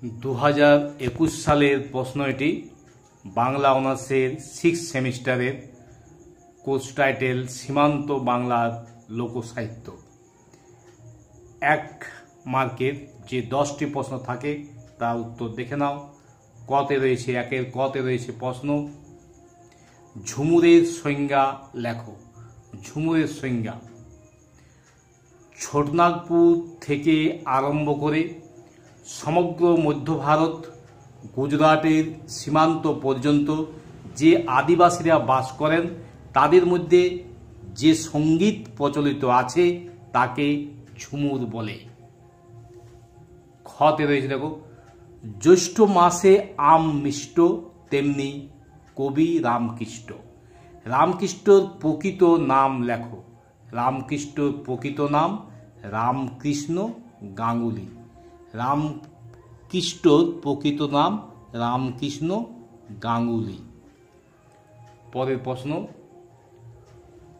2021 সালের প্রশ্ন এটি। বাংলা অনার্সের 6 সেমিস্টারের কোর্স টাইটেল সীমান্ত বাংলার লোকসাহিত্য। 1 মার্কের যে 10টি প্রশ্ন থাকে তার উত্তর দেখে নাও। কতে রয়েছে, 1-এর কতে রয়েছে প্রশ্ন, ঝুমুরের সংজ্ঞা লেখো। ঝুমুরের সংজ্ঞা: ছোটনাগপুর থেকে আরম্ভ করে সমগ্র মধ্য ভারত, গুজরাটের সীমান্ত পর্যন্ত যে আদিবাসীরা বাস করেন তাদের মধ্যে যে সঙ্গীত প্রচলিত আছে তাকে ঝুমুর বলে। খতে রয়েছে দেখো, জ্যৈষ্ঠ মাসে আম মিষ্ট, তেমনি কবি রামকৃষ্ণ। রামকৃষ্ণর প্রকৃত নাম লেখো। রামকৃষ্ণর প্রকৃত নাম রামকৃষ্ণ গাঙ্গুলি। রামকৃষ্ণর প্রকৃত নাম রামকৃষ্ণ গাঙ্গুলি। পরের প্রশ্ন,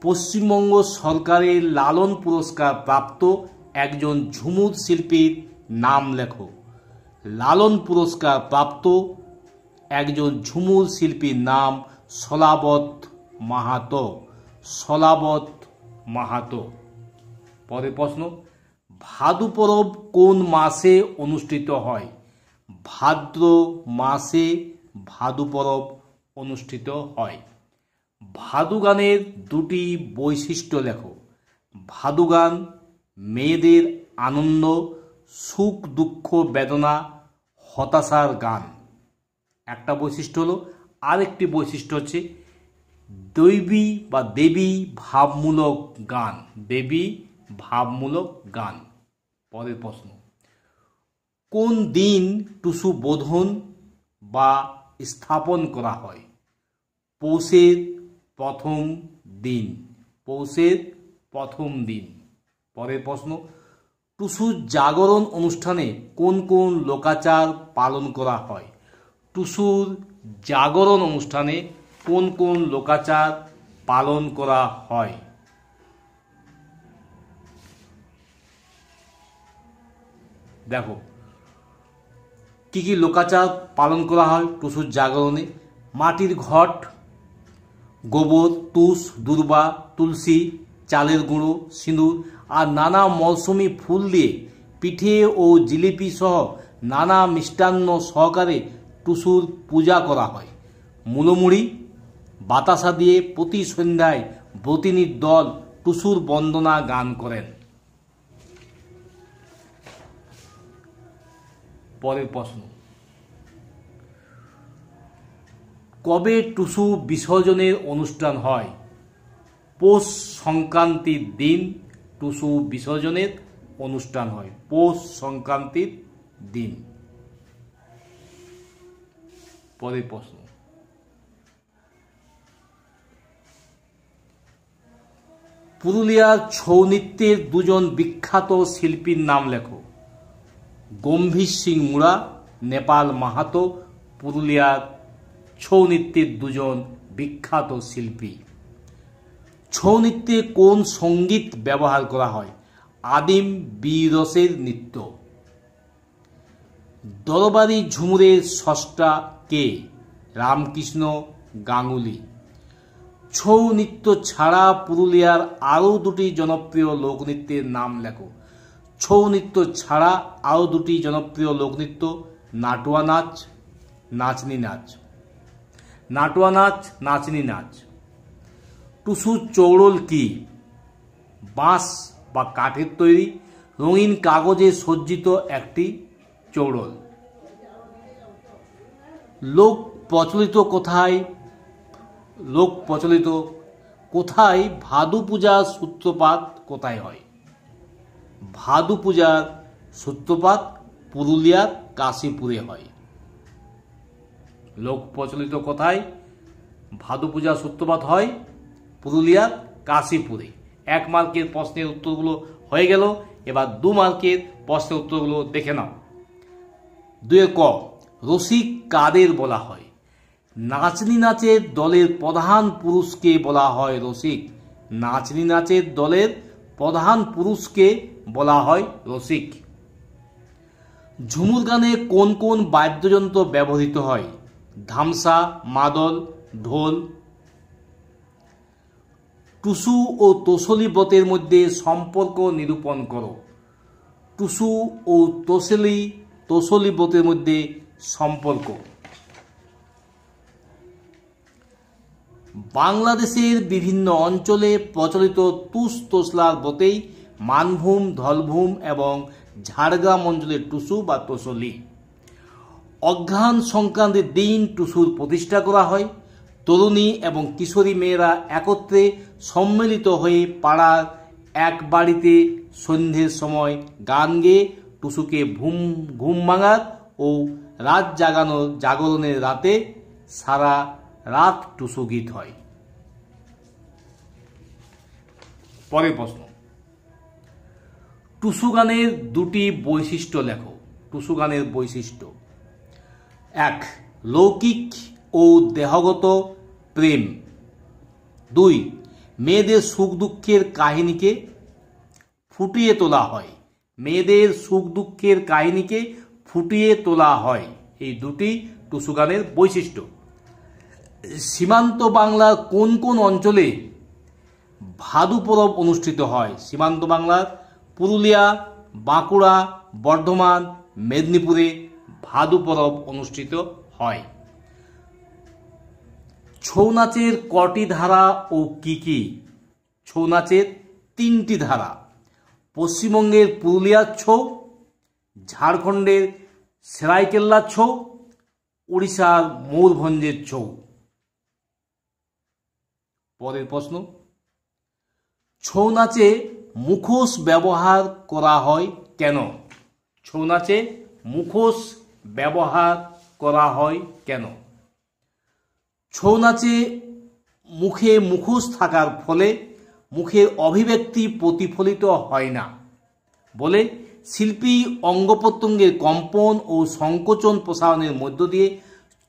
পশ্চিমবঙ্গ সরকারের লালন পুরস্কার প্রাপ্ত একজন ঝুমুর শিল্পীর নাম লেখো। লালন পুরস্কার প্রাপ্ত একজন ঝুমুর শিল্পীর নাম শলাবত মাহাতো। শলাবত মাহাতো। পরের প্রশ্ন, ভাদু পরব কোন মাসে অনুষ্ঠিত হয়? ভাদ্র মাসে ভাদু পরব অনুষ্ঠিত হয়। ভাদু গানের 2টি বৈশিষ্ট্য লেখো। ভাদু গান মেয়েদের আনন্দ, সুখ, দুঃখ, বেদনা, হতাশার গান, একটা বৈশিষ্ট্য হলো। আরেকটি বৈশিষ্ট্য হচ্ছে দৈবী বা দেবী ভাবমূলক গান। দেবী ভাবমূলক গান। পরের প্রশ্ন, কোন দিন টুসু বোধন বা স্থাপন করা হয়? পৌষের প্রথম দিন। পৌষের প্রথম দিন। পরের প্রশ্ন, টুসুর জাগরণ অনুষ্ঠানে কোন কোন লোকাচার পালন করা হয়? টুসুর জাগরণ অনুষ্ঠানে কোন কোন লোকাচার পালন করা হয়? দেখো কি কি লোকাচার পালন করা হয় টুসুর জাগরণে। মাটির ঘট, গোবর, তুষ, দুর্বা, তুলসী, চালের গুঁড়ো, সিঁদুর আর নানা মৌসুমি ফুল দিয়ে পিঠে ও জিলিপি সহ নানা মিষ্টান্ন সহকারে টুসুর পূজা করা হয়। মুলোমুড়ি, বাতাসা দিয়ে প্রতি সন্ধ্যায় ব্রতিনীর দল টুসুর বন্দনা গান করেন। পরের প্রশ্ন, কবে টুসু বিসর্জনের অনুষ্ঠান হয়? পৌষ সংক্রান্তির দিন টুসু বিসর্জনের অনুষ্ঠান হয়। পৌষ সংক্রান্তির দিন। পরের প্রশ্ন, পুরুলিয়ার ছৌ নৃত্যের 2জন বিখ্যাত শিল্পীর নাম লেখো। গম্ভীর সিং মুড়া, নেপাল মাহাতো। পুরুলিয়ার ছৌ নৃত্যের 2জন বিখ্যাত শিল্পী। ছৌ নৃত্যে কোন সঙ্গীত ব্যবহার করা হয়? আদিম বীররসের নৃত্য। দরবারি ঝুমুরের স্রষ্টা কে? রামকৃষ্ণ গাঙ্গুলি। ছৌ নৃত্য ছাড়া পুরুলিয়ার আরও 2টি জনপ্রিয় লোকনৃত্যের নাম লেখো। ছৌ নৃত্য ছাড়া আরও 2টি জনপ্রিয় লোকনৃত্য, নাটুয়া নাচ, নাচনি নাচ। নাটুয়া নাচ, নাচনি নাচ। টুসুর চৌড়ল কি? বাঁশ বা কাঠের তৈরি রঙিন কাগজে সজ্জিত একটি চৌড়ল। লোক প্রচলিত কোথায় ভাদু পূজার সূত্রপাত কোথায় হয়? ভাদু পূজার সূত্রপাত পুরুলিয়ার কাশীপুরে হয়। লোক প্রচলিত কোথায় ভাদু পূজার সূত্রপাত হয়? পুরুলিয়ার কাশীপুরে। 1 মার্কের প্রশ্নের উত্তরগুলো হয়ে গেল। এবার 2 মার্কের প্রশ্নের উত্তরগুলো দেখে নাও। 2 ক, রসিক কাদের বলা হয়? নাচনি নাচের দলের প্রধান পুরুষকে বলা হয় রসিক। নাচনি নাচের দলের প্রধান পুরুষকে বলা হয় রসিক। ঝুমুর গানে কোন কোন বাদ্যযন্ত্র ব্যবহৃত হয়? ধামসা, মাদল, ঢোল। টুসু ও তসলি ব্রতের মধ্যে সম্পর্ক নিরূপণ করো। টুসু ও তসলি ব্রতের মধ্যে সম্পর্ক। বাংলাদেশের বিভিন্ন অঞ্চলে প্রচলিত টুস তসলার ব্রতেই মানভূম, ধলভূম এবং ঝাড়গ্রাম অঞ্চলের টুসু বা তসলি। অঘ্রাণ সংক্রান্তির দিন টুসুর প্রতিষ্ঠা করা হয়। তরুণী এবং কিশোরী মেয়েরা একত্রে সম্মিলিত হয়ে পাড়ার এক বাড়িতে সন্ধ্যের সময় গান গেয়ে টুসুকে ঘুম ভাঙার ও রাত জাগরণের রাতে সারা রাত টুসু গীত হয়। পরের প্রশ্ন, টুসু গানের দুটি বৈশিষ্ট্য লেখো। টুসু গানের বৈশিষ্ট্য: 1. লৌকিক ও দেহগত প্রেম। 2. মেয়েদের সুখ দুঃখের কাহিনীকে ফুটিয়ে তোলা হয়। মেয়েদের সুখ দুঃখের কাহিনীকে ফুটিয়ে তোলা হয়। এই দুটি টুসু গানের বৈশিষ্ট্য। সীমান্ত বাংলার কোন কোন অঞ্চলে ভাদু পরব অনুষ্ঠিত হয়? সীমান্ত বাংলার পুরুলিয়া, বাঁকুড়া, বর্ধমান, মেদিনীপুরে ভাদু পরব অনুষ্ঠিত হয়। ছৌ নাচের কটি ধারা ও কি কি? ছৌ নাচের 3টি ধারা। পশ্চিমবঙ্গের পুরুলিয়ার ছৌ, ঝাড়খণ্ডের সেরাইকেল্লার ছৌ, উড়িষ্যার ময়ূরভঞ্জের ছৌ। পরের প্রশ্ন, ছৌ নাচে মুখোশ ব্যবহার করা হয় কেন? ছৌ নাচে মুখোশ ব্যবহার করা হয় কেন? ছৌ নাচে মুখে মুখোশ থাকার ফলে মুখের অভিব্যক্তি প্রতিফলিত হয় না বলে শিল্পী অঙ্গ প্রত্যঙ্গের কম্পন ও সংকোচন প্রসারণের মধ্য দিয়ে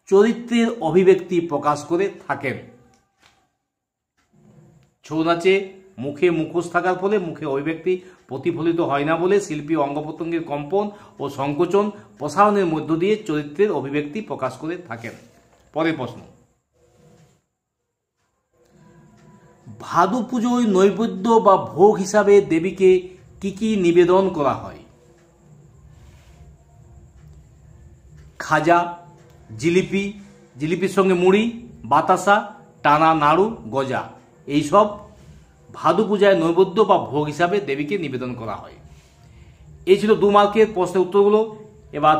চরিত্রের অভিব্যক্তি প্রকাশ করে থাকেন। ছৌ নাচে মুখে মুখোশ থাকার ফলে মুখে অভিব্যক্তি প্রতিফলিত হয় না বলে শিল্পী অঙ্গ প্রত্যঙ্গের কম্পন ও সংকোচন প্রসারণের মধ্য দিয়ে চরিত্রের অভিব্যক্তি প্রকাশ করে থাকেন। পরের প্রশ্ন, ভাদু পুজোয় নৈবেদ্য বা ভোগ হিসাবে দেবীকে কি কি নিবেদন করা হয়? খাজা, জিলিপির সঙ্গে মুড়ি, বাতাসা, টানা নাড়ু, গজা, এইসব ভাদু পূজায় নৈবেদ্য বা ভোগ হিসাবে দেবীকে নিবেদন করা হয়। এই ছিল 2 মার্কের প্রশ্নের উত্তরগুলো। এবার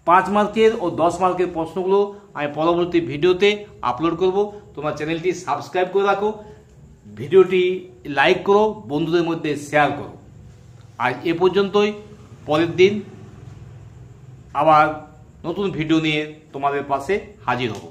5 মার্কের ও 10 মার্কের প্রশ্নগুলো আমি পরবর্তী ভিডিওতে আপলোড করব। তোমার চ্যানেলটি সাবস্ক্রাইব করে রাখো, ভিডিওটি লাইক করো, বন্ধুদের মধ্যে শেয়ার করো। আজ এ পর্যন্তই। পরের দিন আবার নতুন ভিডিও নিয়ে তোমাদের পাশে হাজির হব।